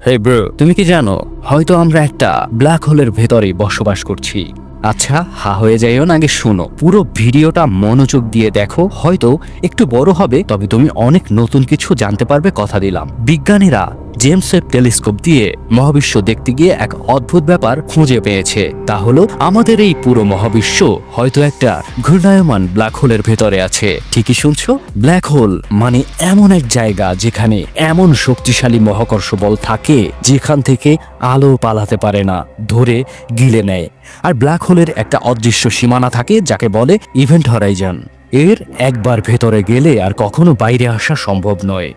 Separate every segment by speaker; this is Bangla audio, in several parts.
Speaker 1: হে ব্রো, তুমি কি জানো হয়তো আমরা একটা ব্ল্যাক হোলের ভেতরে বসবাস করছি। আচ্ছা, হা হয়ে যাইও না, আগে শোনো। পুরো ভিডিওটা মনোযোগ দিয়ে দেখো, হয়তো একটু বড় হবে, তবে তুমি অনেক নতুন কিছু জানতে পারবে, কথা দিলাম। বিজ্ঞানীরা জেমস ওয়েব টেলিস্কোপ দিয়ে মহাবিশ্ব দেখতে গিয়ে এক অদ্ভুত ব্যাপার খুঁজে পেয়েছে। তা হলো আমাদের এই পুরো মহাবিশ্ব হয়তো একটা ঘূর্ণায়মান ব্ল্যাক হোলের ভেতরে আছে। ঠিকই শুনছো, ব্ল্যাক হোল মানে এমন এক জায়গা যেখানে এমন শক্তিশালী মহাকর্ষ বল থাকে যেখান থেকে আলো পালাতে পারে না, ধরে গিলে নেয়। আর ব্ল্যাক হোলের একটা অদৃশ্য সীমানা থাকে যাকে বলে ইভেন্ট হরাইজন। এর একবার ভেতরে গেলে আর কখনো বাইরে আসা সম্ভব নয়।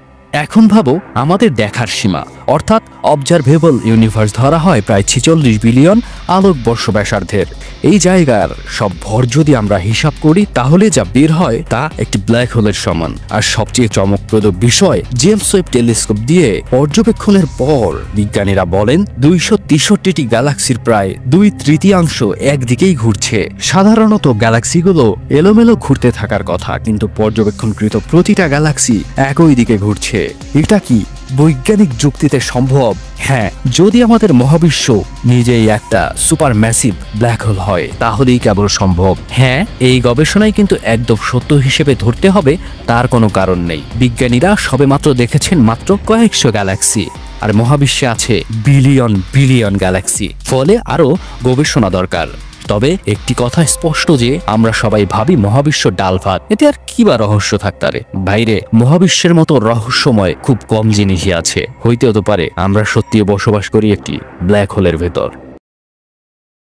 Speaker 1: এখন ভাবো আমাদের দেখার সীমা, অর্থাৎ অবজারভেবল ইউনিভার্স ধরা হয় প্রায় 46 বিলিয়ন আলোকবর্ষ ব্যাসার্ধের। এই জায়গার সব ভর যদি আমরা হিসাব করি তাহলে যা বের হয় তা একটি ব্ল্যাক হোলের সমান। আর সবচেয়ে চমকপ্রদ বিষয়, জেমস ওয়েব টেলিস্কোপ দিয়ে পর্যবেক্ষণের পর বিজ্ঞানীরা বলেন 263টি গ্যালাক্সির প্রায় 2/3 একদিকেই ঘুরছে। সাধারণত গ্যালাক্সিগুলো এলোমেলো ঘুরতে থাকার কথা, কিন্তু পর্যবেক্ষণকৃত প্রতিটা গ্যালাক্সি একই দিকে ঘুরছে। এটা কি বৈজ্ঞানিক যুক্তিতে সম্ভব? হ্যাঁ, যদি আমাদের মহাবিশ্ব নিজেই একটা সুপার ম্যাসিভ ব্ল্যাক হোল হয় তাহলেই কেবল সম্ভব। হ্যাঁ, এই গবেষণায় কিন্তু একদম সত্য হিসেবে ধরতে হবে তার কোনো কারণ নেই। বিজ্ঞানীরা সবেমাত্র দেখেছেন মাত্র কয়েকশো গ্যালাক্সি, আর মহাবিশ্বে আছে বিলিয়ন বিলিয়ন গ্যালাক্সি। ফলে আরো গবেষণা দরকার। তবে একটি কথা স্পষ্ট যে আমরা সবাই ভাবি মহাবিশ্ব ডাল ভাত, এতে আর কি বা রহস্য থাকতারে? বাইরে মহাবিশ্বের মতো রহস্যময় খুব কম জিনিসই আছে। হইতেও তো পারে আমরা সত্যিই বসবাস করি একটি ব্ল্যাক হোলের ভেতর।